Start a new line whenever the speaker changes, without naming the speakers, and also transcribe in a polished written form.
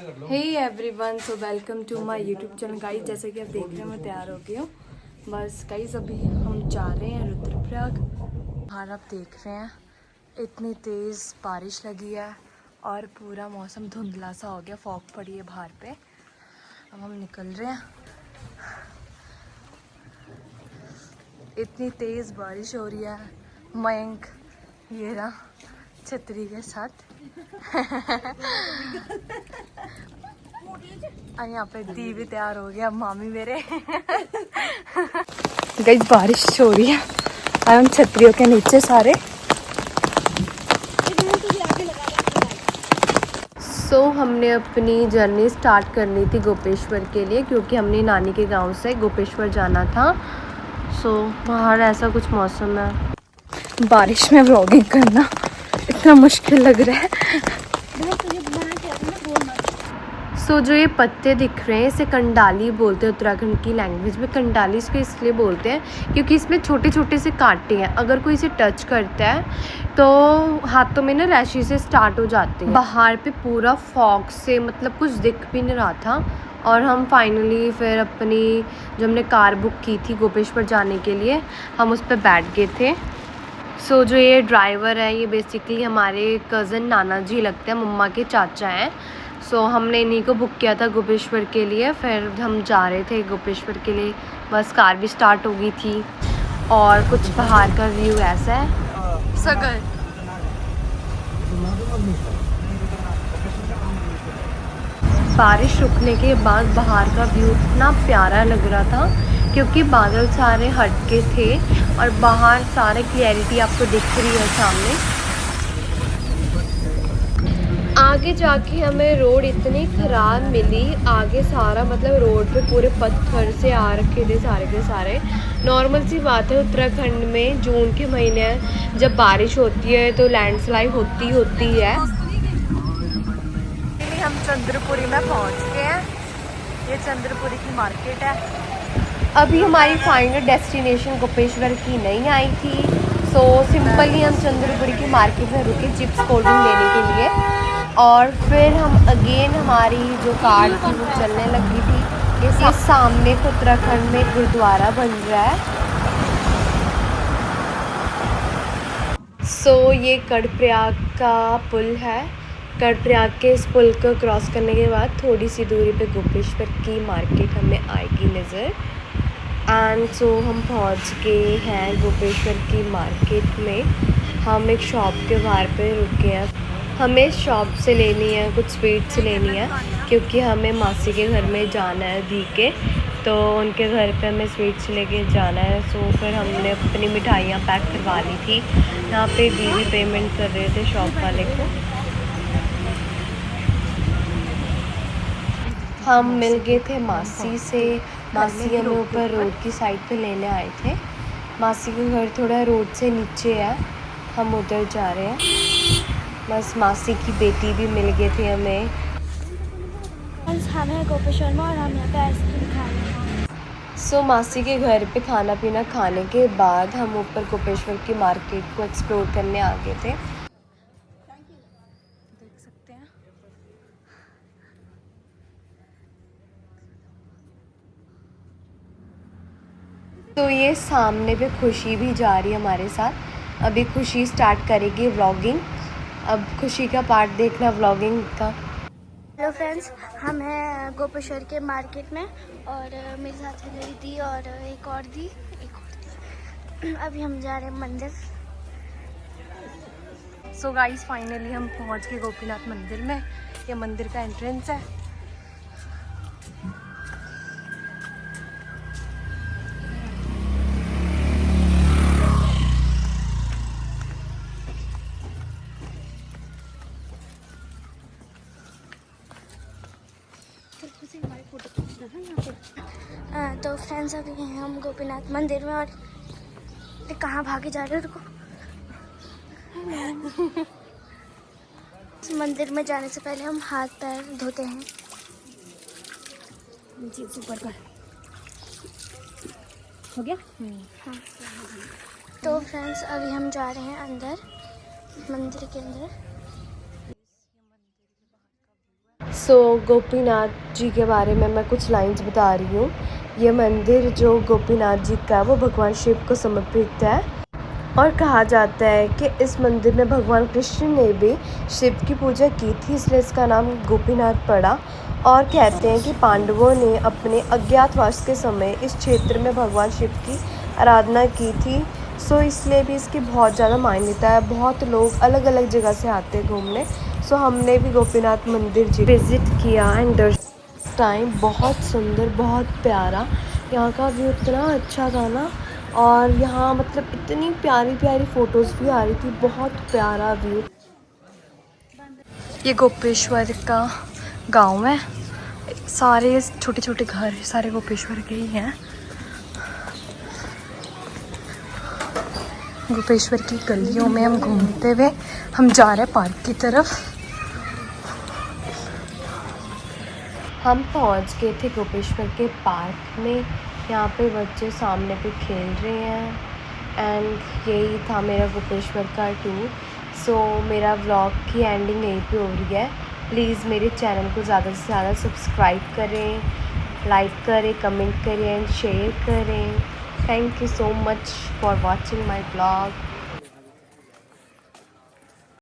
Hey everyone, so welcome to my YouTube channel guys. जैसे कि आप देख रहे हैं मैं तैयार हो गई हूँ। बस गाइस अभी हम जा रहे हैं रुद्रप्रयाग। बाहर आप देख रहे हैं इतनी तेज़ बारिश लगी है और पूरा मौसम धुंधला सा हो गया, फॉग पड़ी है बाहर पे। अब हम निकल रहे हैं। इतनी तेज़ बारिश हो रही है। मयंक ये रहा छतरी के साथ और यहाँ पे दी भी तैयार हो गया, मामी मेरे गाइस बारिश हो रही है और हम छतरियों के नीचे सारे। सो हमने अपनी जर्नी स्टार्ट करनी थी गोपेश्वर के लिए, क्योंकि हमने नानी के गांव से गोपेश्वर जाना था। सो बाहर ऐसा कुछ मौसम है, बारिश में व्लॉगिंग करना इतना मुश्किल लग रहा है। सो जो ये पत्ते दिख रहे हैं इसे कंडाली बोलते हैं उत्तराखंड की लैंग्वेज में। कंडाली इसको इसलिए बोलते हैं क्योंकि इसमें छोटे छोटे से कांटे हैं। अगर कोई इसे टच करता है तो हाथों में ना रैशेस से स्टार्ट हो जाते हैं। बाहर पे पूरा फॉग से मतलब कुछ दिख भी नहीं रहा था और हम फाइनली फिर अपनी जो हमने कार बुक की थी गोपेश्वर जाने के लिए, हम उस पर बैठ गए थे। सो जो ये ड्राइवर है ये बेसिकली हमारे कज़न नाना जी लगते हैं, मम्मा के चाचा हैं। सो हमने इन्हीं को बुक किया था गोपेश्वर के लिए। फिर हम जा रहे थे गोपेश्वर के लिए, बस कार भी स्टार्ट हो गई थी और कुछ बाहर का व्यू ऐसा है सगर। बारिश रुकने के बाद बाहर का व्यू इतना प्यारा लग रहा था क्योंकि बादल सारे हटके थे और बाहर सारे क्लैरिटी आपको दिख रही है सामने। आगे जाके हमें रोड इतनी ख़राब मिली, आगे सारा मतलब रोड पे पूरे पत्थर से आ रखे थे सारे के सारे। नॉर्मल सी बात है उत्तराखंड में जून के महीने जब बारिश होती है तो लैंडस्लाइड होती है। हम चंद्रपुरी में पहुंच गए हैं। ये चंद्रपुरी की मार्केट है। अभी हमारी फाइनल डेस्टिनेशन गोपेश्वर की नहीं आई थी। सो सिंपली हम चंद्रपुरी की मार्केट में रुके चिप्स कोल्ड ड्रिंक लेने के लिए और फिर हम अगेन हमारी जो कार थी वो चलने लगी थी। ये सामने उत्तराखंड में गुरुद्वारा बन रहा है। सो ये कर्णप्रयाग का पुल है। कर्णप्रयाग के इस पुल को क्रॉस करने के बाद थोड़ी सी दूरी पे गोपेश्वर की मार्केट हमें आएगी नज़र। एंड सो हम पहुंच गए हैं गोपेश्वर की मार्केट में। हम एक शॉप के बाहर पे रुके हैं। हमें शॉप से लेनी है कुछ स्वीट्स लेनी है क्योंकि हमें मासी के घर में जाना है दी के, तो उनके घर पे हमें स्वीट्स लेके जाना है। सो फिर हमने अपनी मिठाइयाँ पैक करवा ली थी। यहाँ पे दीदी पेमेंट कर रहे थे शॉप वाले को। हम मिल गए थे मासी से। मासी हमें ऊपर रोड की साइड पे लेने आए थे। मासी का घर थोड़ा रोड से नीचे है, हम उधर जा रहे हैं। बस मासी की बेटी भी मिल गए थे हमें।
हम हैं गोपेश्वर में और हम यहाँ पे आइसक्रीम खा रहे हैं।
सो मासी के घर पे खाना पीना खाने के बाद हम ऊपर गोपेश्वर की मार्केट को एक्सप्लोर करने आ गए थे। देख सकते हैं तो ये सामने पे खुशी भी जा रही है हमारे साथ। अभी खुशी स्टार्ट करेगी व्लॉगिंग। अब खुशी का पार्ट देखना व्लॉगिंग का।
हेलो फ्रेंड्स, हम हैं गोपेश्वर के मार्केट में और मेरे साथ है मेरी दी और एक और दी। अभी हम जा रहे हैं मंदिर।
सो गाइस फाइनली हम पहुंच गए गोपीनाथ मंदिर में। ये मंदिर का एंट्रेंस है।
तो फ्रेंड्स अभी हैं हम गोपीनाथ मंदिर में और कहाँ भागे जा रहे हो रुको। मंदिर में जाने से पहले हम हाथ पैर धोते हैं। ऊपर कर हो गया। हाँ। तो फ्रेंड्स अभी हम जा रहे हैं अंदर, मंदिर के अंदर।
सो गोपीनाथ जी के बारे में मैं कुछ लाइंस बता रही हूँ। ये मंदिर जो गोपीनाथ जी का है वो भगवान शिव को समर्पित है और कहा जाता है कि इस मंदिर में भगवान कृष्ण ने भी शिव की पूजा की थी, इसलिए इसका नाम गोपीनाथ पड़ा। और कहते हैं कि पांडवों ने अपने अज्ञातवास के समय इस क्षेत्र में भगवान शिव की आराधना की थी। सो इसलिए भी इसकी बहुत ज़्यादा मान्यता है। बहुत लोग अलग अलग जगह से आते हैं घूमने। सो हमने भी गोपीनाथ मंदिर जी विज़िट किया एंड टाइम बहुत सुंदर, बहुत प्यारा। यहाँ का व्यू इतना अच्छा था ना, और यहाँ मतलब इतनी प्यारी प्यारी फ़ोटोज़ भी आ रही थी, बहुत प्यारा व्यू। ये गोपेश्वर का गांव है, सारे छोटे छोटे घर सारे गोपेश्वर के ही हैं। गोपेश्वर की गलियों में हम घूमते हुए हम जा रहे हैं पार्क की तरफ। हम पहुंच गए थे गोपेश्वर के पार्क में। यहाँ पे बच्चे सामने पे खेल रहे हैं एंड यही था मेरा गोपेश्वर का टूर। सो मेरा व्लॉग की एंडिंग यहीं पे हो रही है। प्लीज़ मेरे चैनल को ज़्यादा से ज़्यादा सब्सक्राइब करें, लाइक करें, कमेंट करें एंड शेयर करें। Thank you so much for watching my vlog.